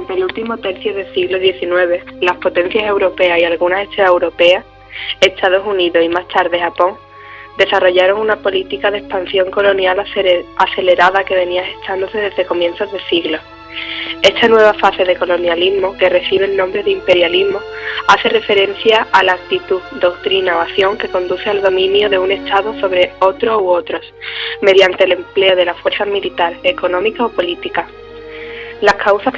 Durante el último tercio del siglo XIX, las potencias europeas y algunas extraeuropeas, Estados Unidos y más tarde Japón, desarrollaron una política de expansión colonial acelerada que venía gestándose desde comienzos de siglo. Esta nueva fase de colonialismo, que recibe el nombre de imperialismo, hace referencia a la actitud, doctrina o acción que conduce al dominio de un Estado sobre otro u otros, mediante el empleo de la fuerza militar, económica o política. Las causas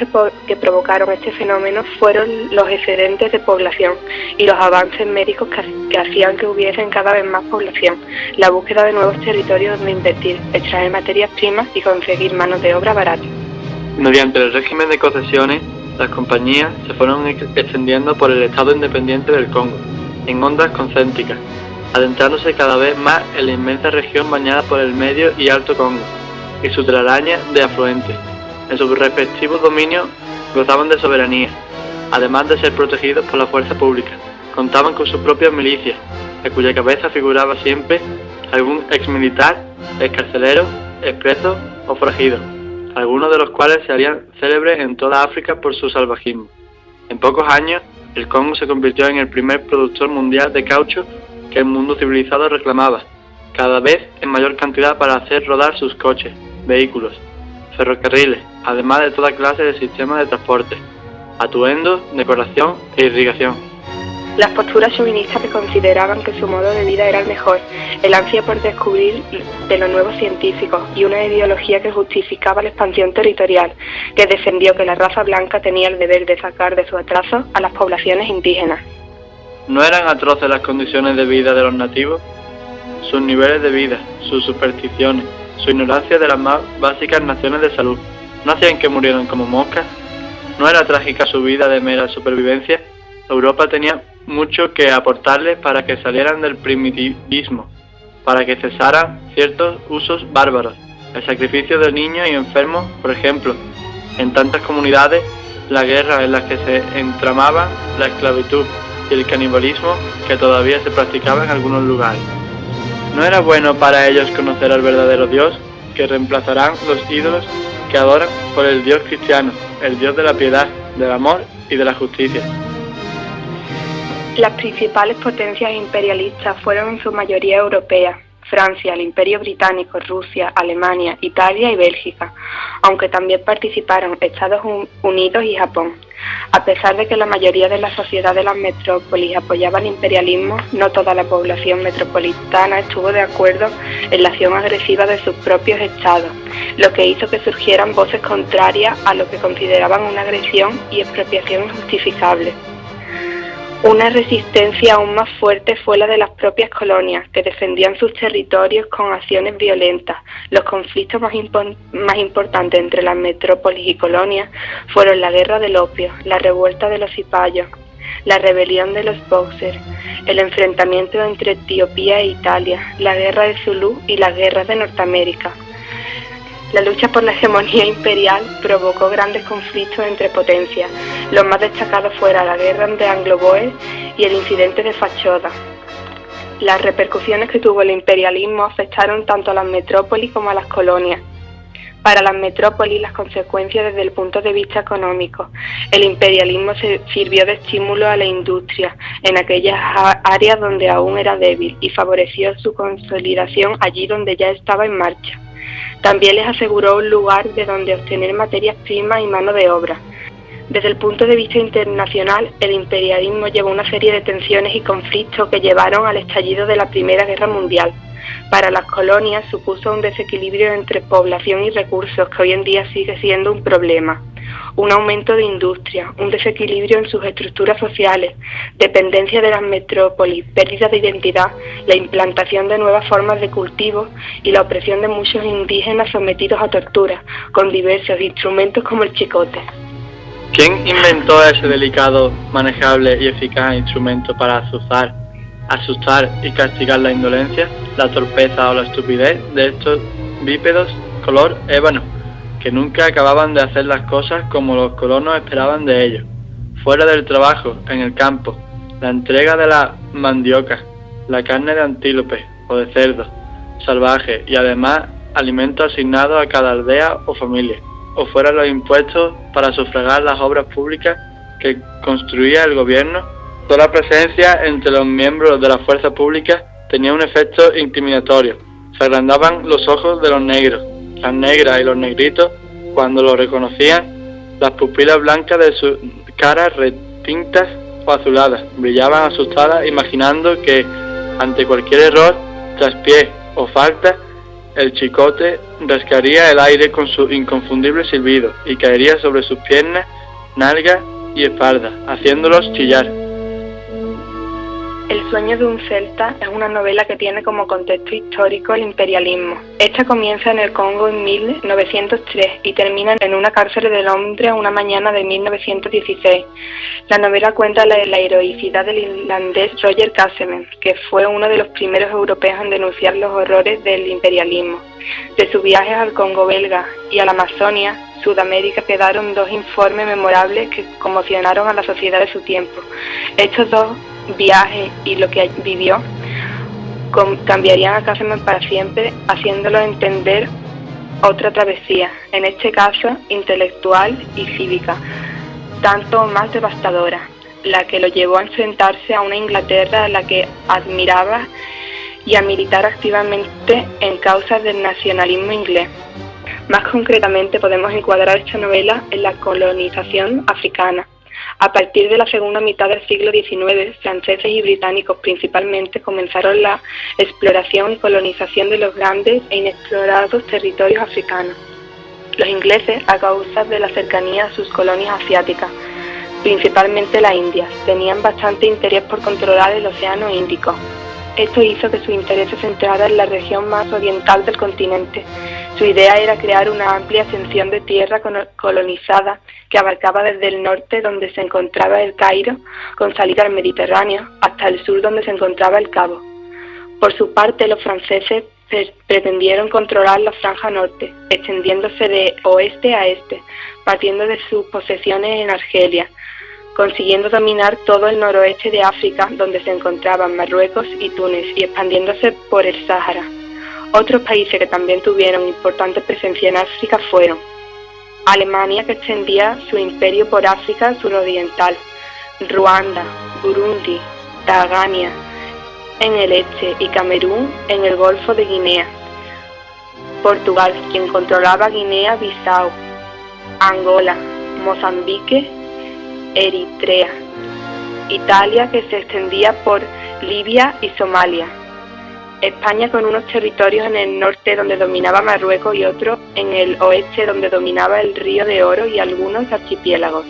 que provocaron este fenómeno fueron los excedentes de población y los avances médicos que hacían que hubiesen cada vez más población, la búsqueda de nuevos territorios donde invertir, extraer materias primas y conseguir manos de obra barata. Mediante el régimen de concesiones, las compañías se fueron extendiendo por el Estado independiente del Congo, en ondas concéntricas, adentrándose cada vez más en la inmensa región bañada por el Medio y Alto Congo y su telaraña de afluentes. En sus respectivos dominios gozaban de soberanía, además de ser protegidos por la fuerza pública. Contaban con sus propias milicias, a cuya cabeza figuraba siempre algún exmilitar, excarcelero, expreso o forajido, algunos de los cuales se harían célebres en toda África por su salvajismo. En pocos años, el Congo se convirtió en el primer productor mundial de caucho que el mundo civilizado reclamaba, cada vez en mayor cantidad para hacer rodar sus coches, vehículos, ferrocarriles, además de toda clase de sistemas de transporte, atuendo, decoración e irrigación. Las posturas chauvinistas que consideraban que su modo de vida era el mejor, el ansia por descubrir de los nuevos científicos y una ideología que justificaba la expansión territorial, que defendió que la raza blanca tenía el deber de sacar de su atraso a las poblaciones indígenas. ¿No eran atroces las condiciones de vida de los nativos? Sus niveles de vida, sus supersticiones, su ignorancia de las más básicas nociones de salud, ¿no hacían que murieran como moscas? ¿No era trágica su vida de mera supervivencia? Europa tenía mucho que aportarles para que salieran del primitivismo, para que cesaran ciertos usos bárbaros, el sacrificio de niños y enfermos, por ejemplo, en tantas comunidades, la guerra en las que se entramaba la esclavitud y el canibalismo que todavía se practicaba en algunos lugares. ¿No era bueno para ellos conocer al verdadero Dios, que reemplazarán los ídolos que adoran por el Dios cristiano, el Dios de la piedad, del amor y de la justicia? Las principales potencias imperialistas fueron en su mayoría europeas: Francia, el Imperio Británico, Rusia, Alemania, Italia y Bélgica, aunque también participaron Estados Unidos y Japón. A pesar de que la mayoría de la sociedad de las metrópolis apoyaba el imperialismo, no toda la población metropolitana estuvo de acuerdo en la acción agresiva de sus propios estados, lo que hizo que surgieran voces contrarias a lo que consideraban una agresión y expropiación injustificable. Una resistencia aún más fuerte fue la de las propias colonias, que defendían sus territorios con acciones violentas. Los conflictos más importantes entre las metrópolis y colonias fueron la guerra del opio, la revuelta de los cipayos, la rebelión de los bóxers, el enfrentamiento entre Etiopía e Italia, la guerra de Zulú y las guerras de Norteamérica. La lucha por la hegemonía imperial provocó grandes conflictos entre potencias. Los más destacados fueron la guerra de Anglo-Boer y el incidente de Fachoda. Las repercusiones que tuvo el imperialismo afectaron tanto a las metrópolis como a las colonias. Para las metrópolis, las consecuencias desde el punto de vista económico. El imperialismo se sirvió de estímulo a la industria en aquellas áreas donde aún era débil y favoreció su consolidación allí donde ya estaba en marcha. También les aseguró un lugar de donde obtener materias primas y mano de obra. Desde el punto de vista internacional, el imperialismo llevó una serie de tensiones y conflictos que llevaron al estallido de la Primera Guerra Mundial. Para las colonias supuso un desequilibrio entre población y recursos que hoy en día sigue siendo un problema. Un aumento de industria, un desequilibrio en sus estructuras sociales, dependencia de las metrópolis, pérdida de identidad, la implantación de nuevas formas de cultivo y la opresión de muchos indígenas sometidos a tortura, con diversos instrumentos como el chicote. ¿Quién inventó ese delicado, manejable y eficaz instrumento para asustar y castigar la indolencia, la torpeza o la estupidez de estos bípedos color ébano, que nunca acababan de hacer las cosas como los colonos esperaban de ellos? Fuera del trabajo, en el campo, la entrega de la mandioca, la carne de antílope o de cerdo salvaje y además alimentos asignados a cada aldea o familia. o fueran los impuestos para sufragar las obras públicas que construía el gobierno, toda presencia entre los miembros de la fuerza pública tenía un efecto intimidatorio. Se agrandaban los ojos de los negros, las negras y los negritos cuando lo reconocían. Las pupilas blancas de sus caras retintas o azuladas brillaban asustadas, imaginando que ante cualquier error, traspié o falta, el chicote rascaría el aire con su inconfundible silbido y caería sobre sus piernas, nalgas y espalda, haciéndolos chillar. El sueño de un celta es una novela que tiene como contexto histórico el imperialismo. Esta comienza en el Congo en 1903 y termina en una cárcel de Londres una mañana de 1916. La novela cuenta la heroicidad del irlandés Roger Casement, que fue uno de los primeros europeos en denunciar los horrores del imperialismo. De sus viajes al Congo belga y a la Amazonia, Sudamérica, quedaron dos informes memorables que conmocionaron a la sociedad de su tiempo. Estos dos viajes y lo que vivió cambiarían a Casement para siempre, haciéndolo entender otra travesía, en este caso intelectual y cívica, tanto o más devastadora, la que lo llevó a enfrentarse a una Inglaterra a la que admiraba y a militar activamente en causas del nacionalismo inglés. Más concretamente podemos encuadrar esta novela en la colonización africana. A partir de la segunda mitad del siglo XIX, franceses y británicos principalmente comenzaron la exploración y colonización de los grandes e inexplorados territorios africanos. Los ingleses, a causa de la cercanía a sus colonias asiáticas, principalmente la India, tenían bastante interés por controlar el Océano Índico. Esto hizo que su interés se centrara en la región más oriental del continente. Su idea era crear una amplia extensión de tierra colonizada que abarcaba desde el norte, donde se encontraba el Cairo, con salida al Mediterráneo, hasta el sur, donde se encontraba el Cabo. Por su parte, los franceses pretendieron controlar la franja norte, extendiéndose de oeste a este, partiendo de sus posesiones en Argelia, consiguiendo dominar todo el noroeste de África, donde se encontraban Marruecos y Túnez, y expandiéndose por el Sáhara. Otros países que también tuvieron importante presencia en África fueron Alemania, que extendía su imperio por África suroriental, Ruanda, Burundi, Tanzania en el este y Camerún en el Golfo de Guinea. Portugal, quien controlaba Guinea-Bissau, Angola, Mozambique, Eritrea. Italia, que se extendía por Libia y Somalia. España, con unos territorios en el norte donde dominaba Marruecos y otros en el oeste donde dominaba el Río de Oro y algunos archipiélagos.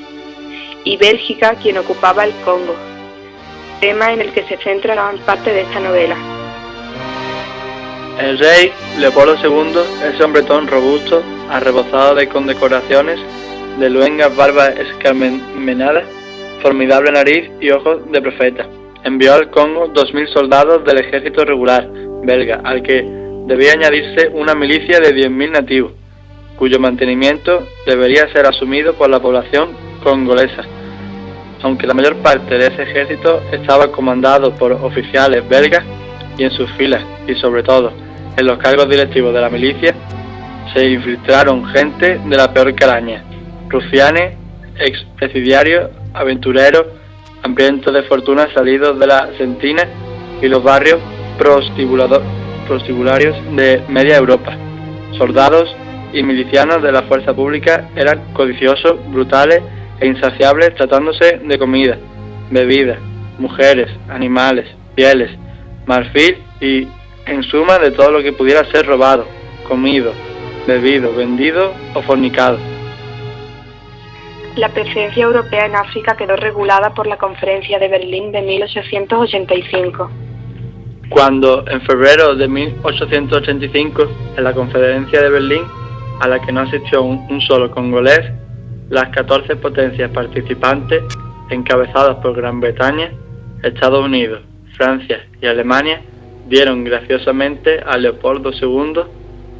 Y Bélgica, quien ocupaba el Congo, tema en el que se centra gran parte de esta novela. El rey Leopoldo II es hombretón robusto, arrebozado de condecoraciones, de luengas barbas escarmenadas, formidable nariz y ojos de profeta. Envió al Congo 2000 soldados del ejército regular belga, al que debía añadirse una milicia de 10.000 nativos, cuyo mantenimiento debería ser asumido por la población congolesa. Aunque la mayor parte de ese ejército estaba comandado por oficiales belgas, y en sus filas, y sobre todo en los cargos directivos de la milicia, se infiltraron gente de la peor calaña, rufianes, expresidiarios, aventureros, hambrientos de fortuna salidos de la sentina y los barrios prostibularios de media Europa. Soldados y milicianos de la fuerza pública eran codiciosos, brutales e insaciables, tratándose de comida, bebida, mujeres, animales, pieles, marfil y, en suma, de todo lo que pudiera ser robado, comido, bebido, vendido o fornicado. La presencia europea en África quedó regulada por la Conferencia de Berlín de 1885. Cuando, en febrero de 1885, en la Conferencia de Berlín, a la que no asistió un solo congolés, las 14 potencias participantes, encabezadas por Gran Bretaña, Estados Unidos, Francia y Alemania, dieron graciosamente a Leopoldo II,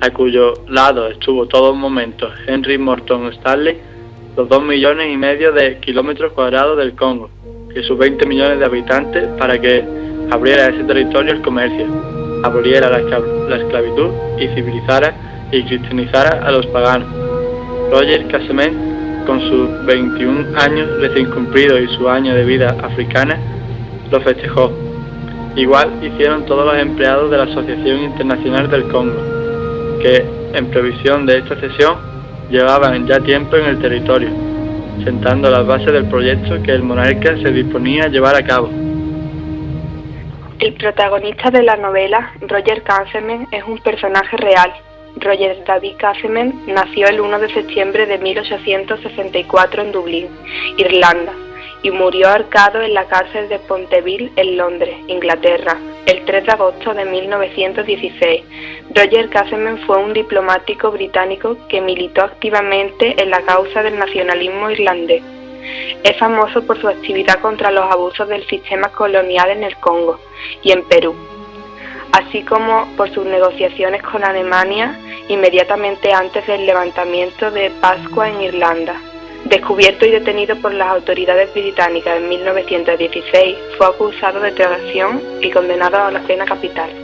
a cuyo lado estuvo todo momento Henry Morton Stanley, los 2,5 millones de kilómetros cuadrados del Congo y sus 20 millones de habitantes para que abriera ese territorio el comercio, aboliera la esclavitud y civilizara y cristianizara a los paganos. Roger Casement, con sus 21 años recién cumplidos y su año de vida africana, lo festejó. Igual hicieron todos los empleados de la Asociación Internacional del Congo, que, en previsión de esta cesión, llevaban ya tiempo en el territorio, sentando las bases del proyecto que el monarca se disponía a llevar a cabo. El protagonista de la novela, Roger Casement, es un personaje real. Roger David Casement nació el 1 de septiembre de 1864 en Dublín, Irlanda, y murió ahorcado en la cárcel de Ponteville en Londres, Inglaterra, el 3 de agosto de 1916. Roger Casement fue un diplomático británico que militó activamente en la causa del nacionalismo irlandés. Es famoso por su actividad contra los abusos del sistema colonial en el Congo y en Perú, así como por sus negociaciones con Alemania inmediatamente antes del levantamiento de Pascua en Irlanda. Descubierto y detenido por las autoridades británicas en 1916, fue acusado de traición y condenado a la pena capital.